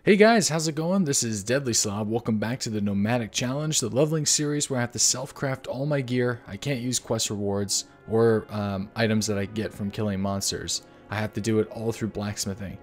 Hey guys, how's it going? This is DeadlySlob. Welcome back to the Nomadic Challenge, the leveling series where I have to self-craft all my gear. I can't use quest rewards or items that I get from killing monsters. I have to do it all through blacksmithing.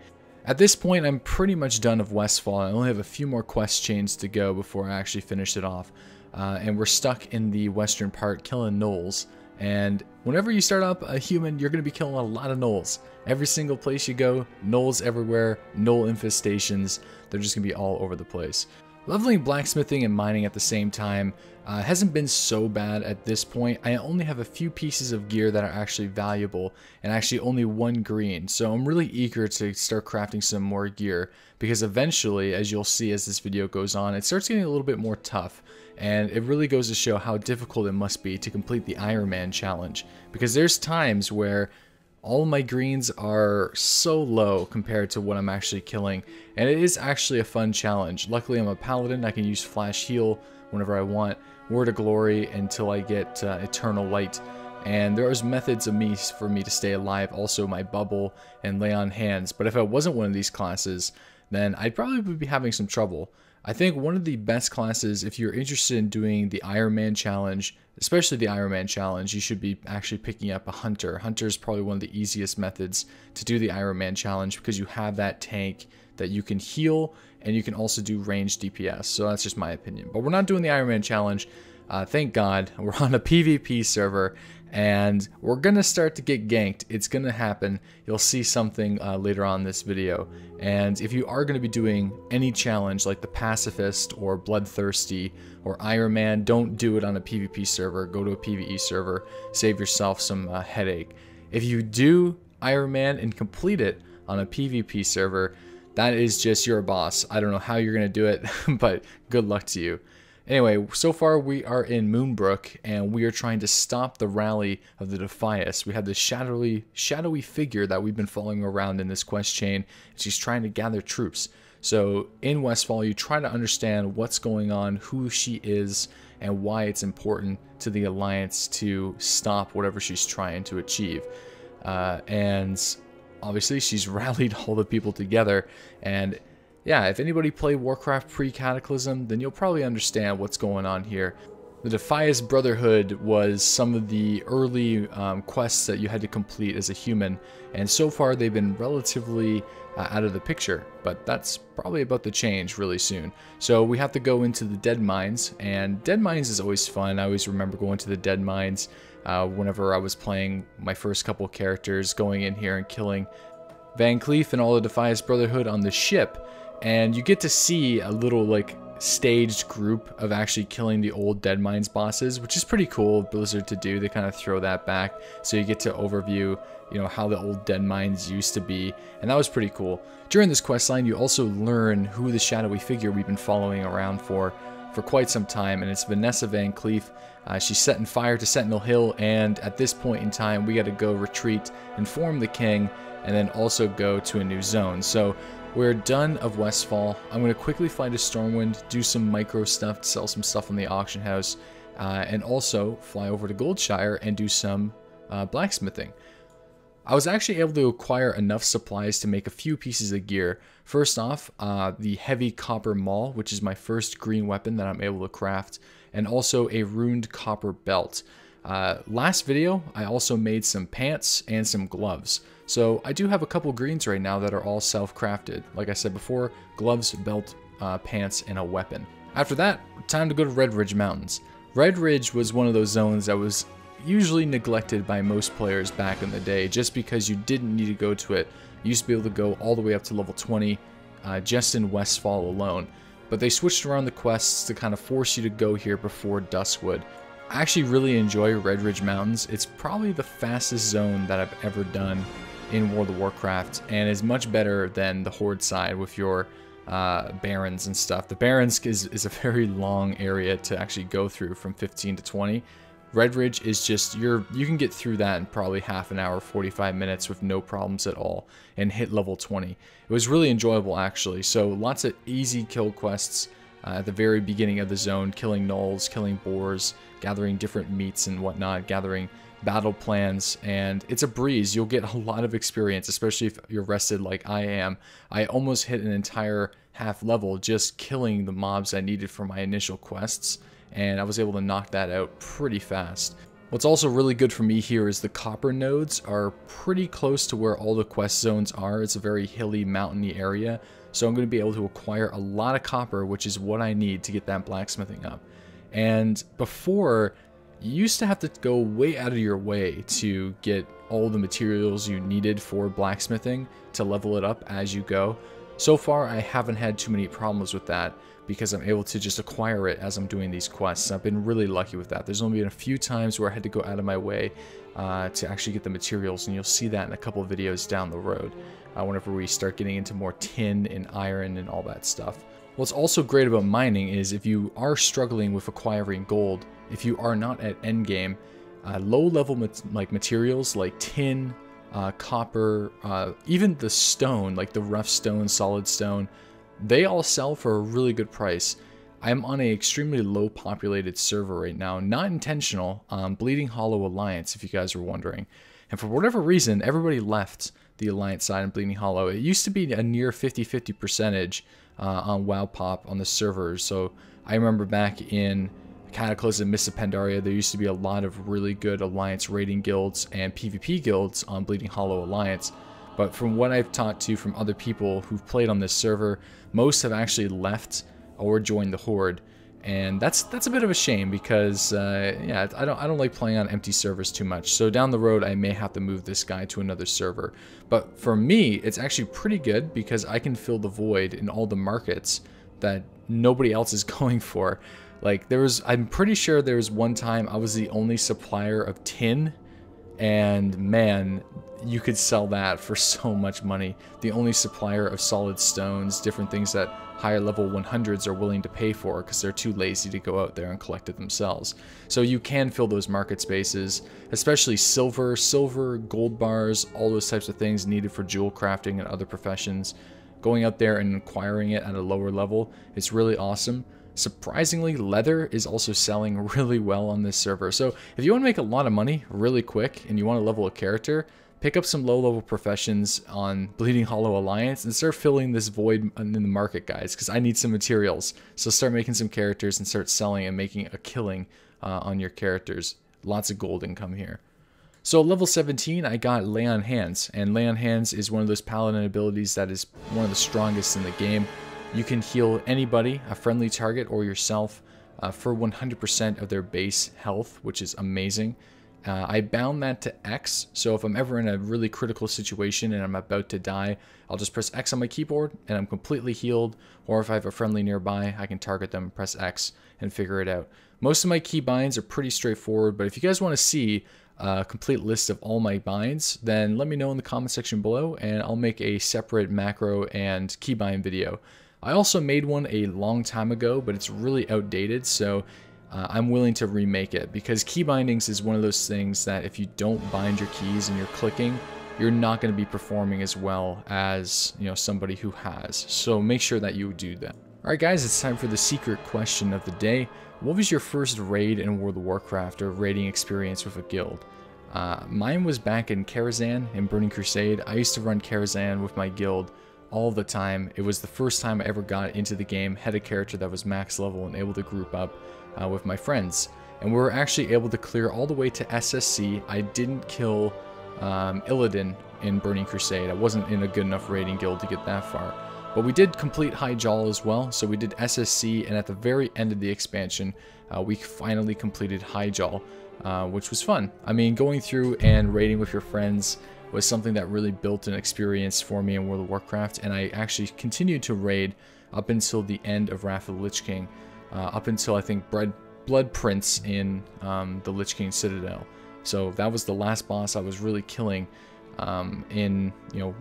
At this point, I'm pretty much done of Westfall. I only have a few more quest chains to go before I actually finish it off. And we're stuck in the western part killing gnolls. And whenever you start up a human, you're going to be killing a lot of gnolls. Every single place you go, gnolls everywhere, gnoll infestations. They're just going to be all over the place. Leveling blacksmithing and mining at the same time hasn't been so bad at this point. I only have a few pieces of gear that are actually valuable and actually only one green. So I'm really eager to start crafting some more gear because eventually, as you'll see as this video goes on, it starts getting a little bit more tough. And it really goes to show how difficult it must be to complete the Iron Man challenge, because there's times where all my greens are so low compared to what I'm actually killing, and it is actually a fun challenge. Luckily I'm a Paladin, I can use flash heal whenever I want, Word of Glory until I get Eternal Light, and there's methods of for me to stay alive, also my bubble and lay on hands. But if I wasn't one of these classes, then I'd probably be having some trouble. I think one of the best classes, if you're interested in doing the Iron Man challenge, especially the Iron Man challenge, you should be actually picking up a Hunter. Hunter is probably one of the easiest methods to do the Iron Man challenge because you have that tank that you can heal and you can also do ranged DPS. So that's just my opinion. But we're not doing the Iron Man challenge. Thank God. We're on a PvP server and we're going to start to get ganked. It's going to happen. You'll see something later on in this video. And if you are going to be doing any challenge like the Pacifist or Bloodthirsty or Iron Man, don't do it on a PvP server. Go to a PvE server. Save yourself some headache. If you do Iron Man and complete it on a PvP server, that is just your boss. I don't know how you're going to do it, but good luck to you. Anyway, so far we are in Moonbrook, and we are trying to stop the rally of the Defias. We have this shadowy figure that we've been following around in this quest chain. She's trying to gather troops. So in Westfall, you try to understand what's going on, who she is, and why it's important to the Alliance to stop whatever she's trying to achieve. And obviously, she's rallied all the people together, and yeah, if anybody played Warcraft pre-Cataclysm, then you'll probably understand what's going on here. The Defias Brotherhood was some of the early quests that you had to complete as a human, and so far they've been relatively out of the picture, but that's probably about to change really soon. So we have to go into the Dead Mines, and Dead Mines is always fun. I always remember going to the Dead Mines whenever I was playing my first couple characters, going in here and killing Van Cleef and all the Defias Brotherhood on the ship. And you get to see a little like staged group of actually killing the old Dead Mines bosses, which is pretty cool of Blizzard to do. They kind of throw that back, so you get to overview, you know, how the old Dead Mines used to be, and that was pretty cool. During this quest line, you also learn who the shadowy figure we've been following around for quite some time, and it's Vanessa Van Cleef. She's setting fire to Sentinel Hill, and at this point in time, we got to go retreat, inform the king, and then also go to a new zone. So we're done of Westfall. I'm going to quickly fly to Stormwind, do some micro stuff to sell some stuff on the auction house, and also fly over to Goldshire and do some blacksmithing. I was actually able to acquire enough supplies to make a few pieces of gear. First off, the heavy copper maul, which is my first green weapon that I'm able to craft, and also a runed copper belt. Last video, I also made some pants and some gloves. So I do have a couple greens right now that are all self-crafted. Like I said before, gloves, belt, pants, and a weapon. After that, time to go to Red Ridge Mountains. Red Ridge was one of those zones that was usually neglected by most players back in the day just because you didn't need to go to it. You used to be able to go all the way up to level 20 just in Westfall alone. But they switched around the quests to kind of force you to go here before Duskwood. I actually really enjoy Red Ridge Mountains. It's probably the fastest zone that I've ever done in World of Warcraft, and is much better than the Horde side with your Barrens and stuff. The Barrens is a very long area to actually go through from 15 to 20. Red Ridge is just, you can get through that in probably half an hour, 45 minutes with no problems at all, and hit level 20. It was really enjoyable actually, so lots of easy kill quests, at the very beginning of the zone, killing gnolls, killing boars, gathering different meats and whatnot, gathering battle plans, and it's a breeze. You'll get a lot of experience, especially if you're rested like I am. I almost hit an entire half level just killing the mobs I needed for my initial quests, and I was able to knock that out pretty fast. What's also really good for me here is the copper nodes are pretty close to where all the quest zones are. It's a very hilly, mountainy area, so I'm going to be able to acquire a lot of copper, which is what I need to get that blacksmithing up. And before, you used to have to go way out of your way to get all the materials you needed for blacksmithing to level it up as you go. So far, I haven't had too many problems with that because I'm able to just acquire it as I'm doing these quests. I've been really lucky with that. There's only been a few times where I had to go out of my way to actually get the materials, and you'll see that in a couple of videos down the road whenever we start getting into more tin and iron and all that stuff. What's also great about mining is if you are struggling with acquiring gold, if you are not at endgame, low-level materials like tin, copper, even the stone, like the rough stone, solid stone, they all sell for a really good price. I'm on an extremely low populated server right now, not intentional, Bleeding Hollow Alliance, if you guys were wondering. And for whatever reason, everybody left the Alliance side in Bleeding Hollow. It used to be a near 50-50 percentage on WoW Pop on the servers. So I remember back in Cataclysm, Mists of Pandaria, there used to be a lot of really good Alliance raiding guilds and PvP guilds on Bleeding Hollow Alliance. But from what I've talked to from other people who've played on this server, most have actually left or joined the Horde, and that's a bit of a shame because yeah, I don't like playing on empty servers too much. So down the road, I may have to move this guy to another server. But for me, it's actually pretty good because I can fill the void in all the markets that nobody else is going for. Like I'm pretty sure there was one time I was the only supplier of tin, and man, you could sell that for so much money. The only supplier of solid stones, different things that higher level 100s are willing to pay for because they're too lazy to go out there and collect it themselves. So you can fill those market spaces, especially silver, gold bars, all those types of things needed for jewel crafting and other professions. Going out there and acquiring it at a lower level is really awesome. Surprisingly, leather is also selling really well on this server. So if you want to make a lot of money really quick and you want to level a character, pick up some low-level professions on Bleeding Hollow Alliance and start filling this void in the market, guys, because I need some materials. So start making some characters and start selling and making a killing on your characters. Lots of gold income here. So level 17, I got Lay on Hands, and Lay on Hands is one of those Paladin abilities that is one of the strongest in the game. You can heal anybody, a friendly target or yourself, for 100% of their base health, which is amazing. I bound that to X, so if I'm ever in a really critical situation and I'm about to die, I'll just press X on my keyboard and I'm completely healed, or if I have a friendly nearby, I can target them, press X, and figure it out. Most of my key binds are pretty straightforward, but if you guys want to see a complete list of all my binds, then let me know in the comment section below and I'll make a separate macro and keybind video. I also made one a long time ago, but it's really outdated, so I'm willing to remake it, because key bindings is one of those things that if you don't bind your keys and you're clicking, you're not going to be performing as well as, you know, somebody who has. So make sure that you do that. Alright guys, it's time for the secret question of the day. What was your first raid in World of Warcraft or raiding experience with a guild? Mine was back in Karazhan in Burning Crusade. I used to run Karazhan with my guild all the time. It was the first time I ever got into the game, had a character that was max level and able to group up with my friends. And we were actually able to clear all the way to SSC. I didn't kill Illidan in Burning Crusade. I wasn't in a good enough raiding guild to get that far. But we did complete High Jaw as well, so we did SSC, and at the very end of the expansion, we finally completed High Jaw, which was fun. I mean, going through and raiding with your friends was something that really built an experience for me in World of Warcraft, and I actually continued to raid up until the end of Wrath of the Lich King, up until I think Blood Prince in the Lich King Citadel. So that was the last boss I was really killing in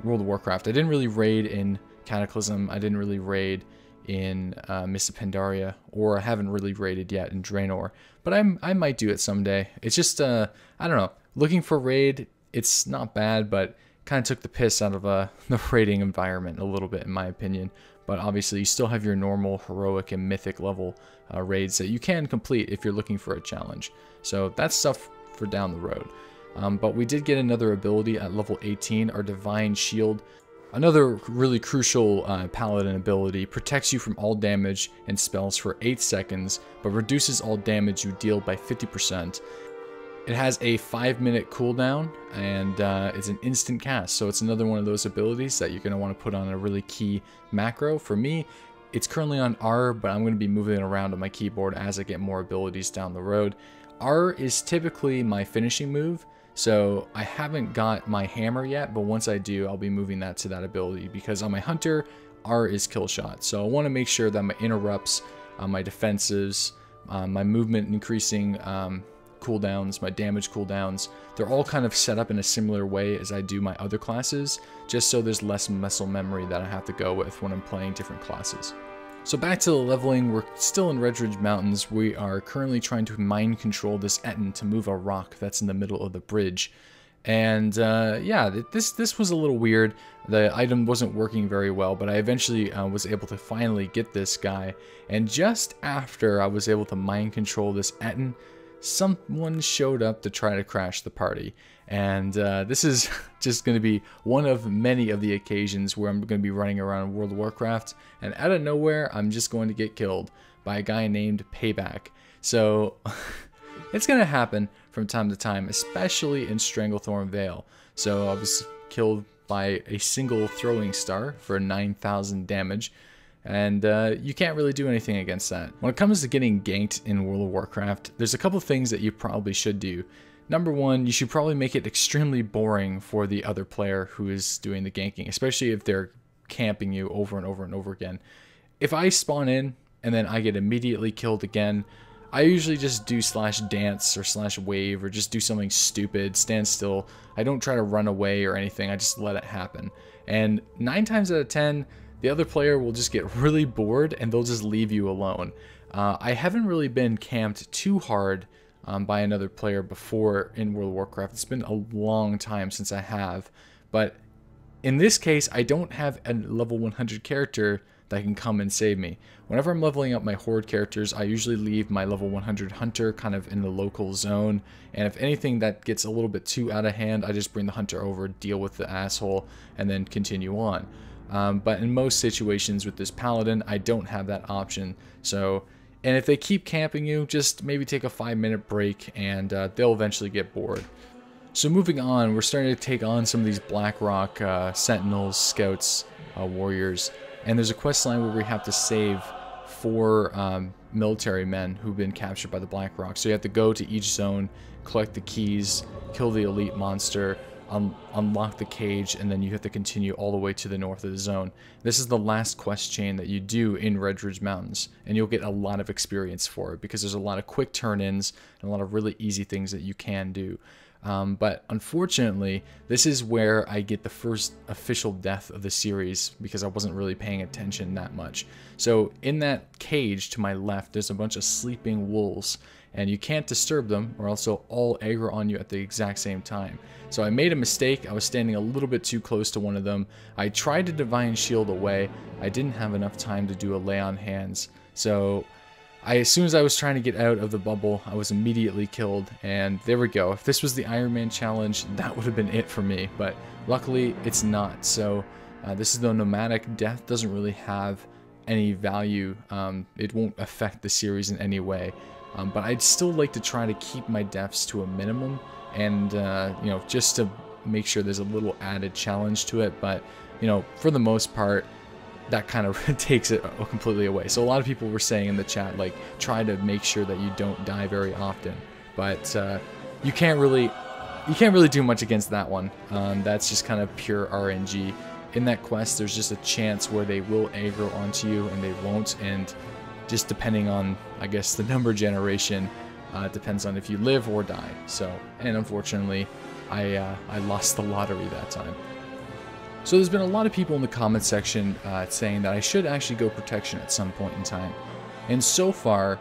World of Warcraft. I didn't really raid in Cataclysm. I didn't really raid in Mists of Pandaria, or I haven't really raided yet in Draenor. But I might do it someday. It's just I don't know. Looking for raid, it's not bad, but kind of took the piss out of the raiding environment a little bit, in my opinion. but obviously you still have your normal heroic and mythic level raids that you can complete if you're looking for a challenge. So that's stuff for down the road. But we did get another ability at level 18, our Divine Shield. Another really crucial Paladin ability, protects you from all damage and spells for 8 seconds, but reduces all damage you deal by 50%. It has a 5-minute cooldown, and it's an instant cast, so it's another one of those abilities that you're going to want to put on a really key macro. For me, it's currently on R, but I'm going to be moving it around on my keyboard as I get more abilities down the road. R is typically my finishing move, so I haven't got my hammer yet, but once I do, I'll be moving that to that ability, because on my hunter, R is kill shot. So I want to make sure that my interrupts, my defensives, my movement increasing cooldowns, my damage cooldowns, they're all kind of set up in a similar way as I do my other classes, just so there's less muscle memory that I have to go with when I'm playing different classes. So back to the leveling, we're still in Red Ridge Mountains. We are currently trying to mind control this Etten to move a rock that's in the middle of the bridge. And yeah, this was a little weird. The item wasn't working very well, but I eventually was able to finally get this guy. And just after I was able to mind control this Etten, someone showed up to try to crash the party. And this is just going to be one of many of the occasions where I'm going to be running around World of Warcraft, and out of nowhere, I'm just going to get killed by a guy named Payback. So it's going to happen from time to time, especially in Stranglethorn Vale. So I was killed by a single throwing star for 9,000 damage. And you can't really do anything against that. When it comes to getting ganked in World of Warcraft, there's a couple things that you probably should do. Number one, you should probably make it extremely boring for the other player who is doing the ganking, especially if they're camping you over and over and over again. If I spawn in and then I get immediately killed again, I usually just do /dance or /wave or just do something stupid, stand still. I don't try to run away or anything, I just let it happen. And 9 times out of 10, the other player will just get really bored and they'll just leave you alone. I haven't really been camped too hard by another player before in World of Warcraft. It's been a long time since I have, but in this case, I don't have a level 100 character that can come and save me. Whenever I'm leveling up my horde characters, I usually leave my level 100 hunter kind of in the local zone, and if anything that gets a little bit too out of hand, I just bring the hunter over, deal with the asshole, and then continue on. But in most situations with this Paladin, I don't have that option. So, and if they keep camping you, just maybe take a 5-minute break and they'll eventually get bored. So moving on, we're starting to take on some of these Blackrock Sentinels, Scouts, Warriors. And there's a quest line where we have to save 4 military men who've been captured by the Blackrock. So you have to go to each zone, collect the keys, kill the elite monster, unlock the cage, and then you have to continue all the way to the north of the zone. This is the last quest chain that you do in Red Ridge Mountains, and you'll get a lot of experience for it because there's a lot of quick turn-ins and a lot of really easy things that you can do. But unfortunately, this is where I get the first official death of the series because I wasn't really paying attention that much. So in that cage to my left, there's a bunch of sleeping wolves, and you can't disturb them or else they'll all aggro on you at the exact same time. So I made a mistake. I was standing a little bit too close to one of them. I tried to Divine Shield away. I didn't have enough time to do a lay on hands. So as soon as I was trying to get out of the bubble, I was immediately killed, and there we go. If this was the Iron Man challenge, that would have been it for me, but luckily it's not. So this is the Nomadic. Death doesn't really have any value. It won't affect the series in any way, but I'd still like to try to keep my deaths to a minimum, and you know, just to make sure there's a little added challenge to it. But you know, for the most part, that kind of takes it completely away. So a lot of people were saying in the chat, like, try to make sure that you don't die very often, but you can't really do much against that one. That's just kind of pure RNG. In that quest, there's just a chance where they will aggro onto you and they won't, and just depending on, I guess, the number generation, it depends on if you live or die. So, and unfortunately, I lost the lottery that time. So there's been a lot of people in the comment section saying that I should actually go protection at some point in time. And so far,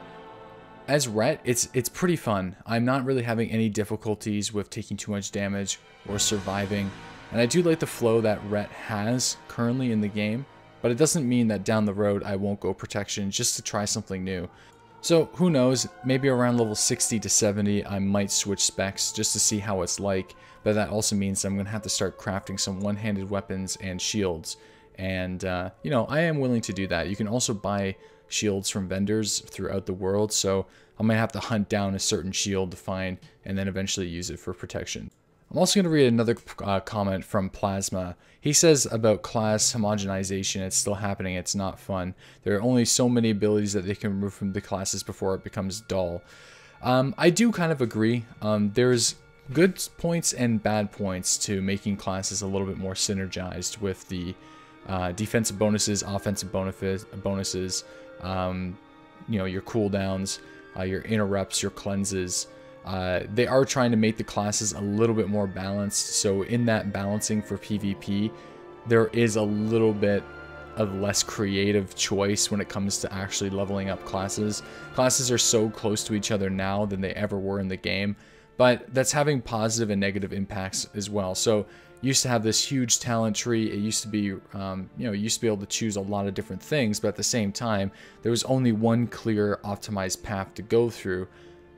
as Ret, it's pretty fun. I'm not really having any difficulties with taking too much damage or surviving. And I do like the flow that Ret has currently in the game. but it doesn't mean that down the road I won't go protection just to try something new. So who knows, maybe around level 60 to 70 I might switch specs just to see how it's like, but that also means I'm going to have to start crafting some one-handed weapons and shields, and you know, I am willing to do that. You can also buy shields from vendors throughout the world, so I might have to hunt down a certain shield to find and then eventually use it for protection. I'm also going to read another comment from Plasma. He says about class homogenization, it's still happening, it's not fun. There are only so many abilities that they can remove from the classes before it becomes dull. I do kind of agree. There's good points and bad points to making classes a little bit more synergized with the defensive bonuses, offensive bonuses, you know, your cooldowns, your interrupts, your cleanses. They are trying to make the classes a little bit more balanced, so in that balancing for PvP, there is a little bit of less creative choice when it comes to actually leveling up classes. Classes are so close to each other now than they ever were in the game, but that's having positive and negative impacts as well. So you used to have this huge talent tree. It used to be, you know, you used to be able to choose a lot of different things, but at the same time, there was only one clear optimized path to go through.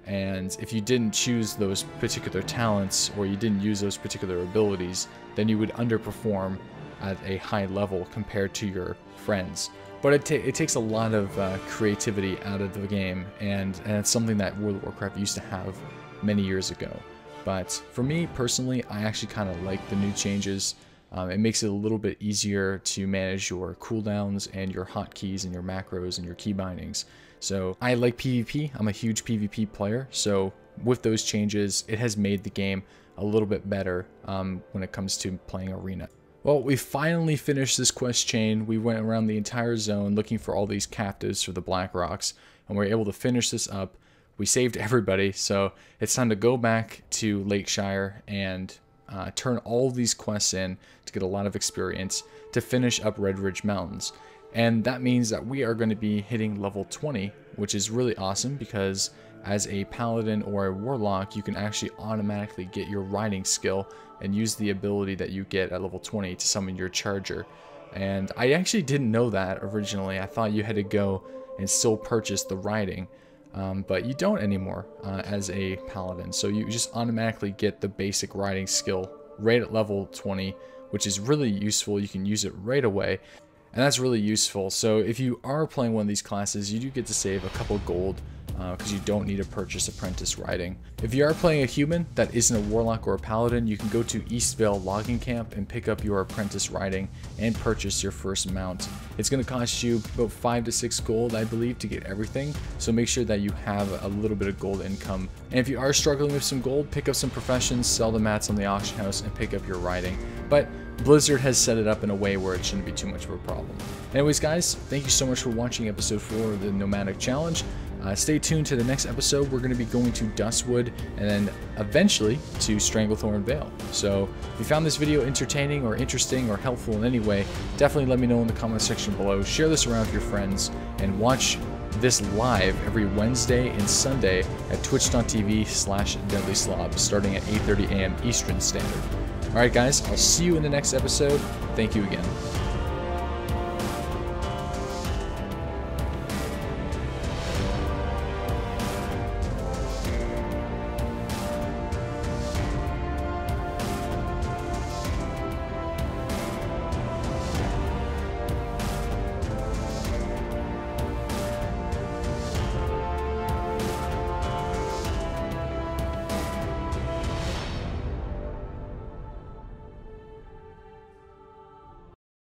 And if you didn't choose those particular talents or you didn't use those particular abilities, then you would underperform at a high level compared to your friends. But it takes a lot of creativity out of the game, and it's something that World of Warcraft used to have many years ago. But for me personally, I actually kind of like the new changes. It makes it a little bit easier to manage your cooldowns and your hotkeys and your macros and your key bindings. So I like PvP. I'm a huge PvP player. So with those changes, it has made the game a little bit better when it comes to playing Arena. Well, we finally finished this quest chain. We went around the entire zone looking for all these captives for the Black Rocks, and we were able to finish this up. We saved everybody, so it's time to go back to Lakeshire and turn all of these quests in to get a lot of experience to finish up Red Ridge Mountains. And that means that we are going to be hitting level 20, which is really awesome because as a Paladin or a Warlock, you can actually automatically get your riding skill and use the ability that you get at level 20 to summon your charger. And I actually didn't know that originally. I thought you had to go and still purchase the riding. But you don't anymore as a Paladin, so you just automatically get the basic riding skill right at level 20, which is really useful. You can use it right away, and that's really useful. So if you are playing one of these classes, you do get to save a couple gold because you don't need to purchase apprentice riding. If you are playing a human that isn't a Warlock or a Paladin, you can go to Eastvale Logging Camp and pick up your apprentice riding and purchase your first mount. It's going to cost you about 5 to 6 gold, I believe, to get everything, so make sure that you have a little bit of gold income. And if you are struggling with some gold, pick up some professions, sell the mats on the auction house, and pick up your riding. But Blizzard has set it up in a way where it shouldn't be too much of a problem. Anyways, guys, thank you so much for watching episode 4 of the Nomadic Challenge. Stay tuned to the next episode. We're going to be going to Dustwood and then eventually to Stranglethorn Vale. So if you found this video entertaining or interesting or helpful in any way, definitely let me know in the comment section below. Share this around with your friends and watch this live every Wednesday and Sunday at twitch.tv/DeadlySlob starting at 8:30 a.m. Eastern Standard. Alright guys, I'll see you in the next episode. Thank you again.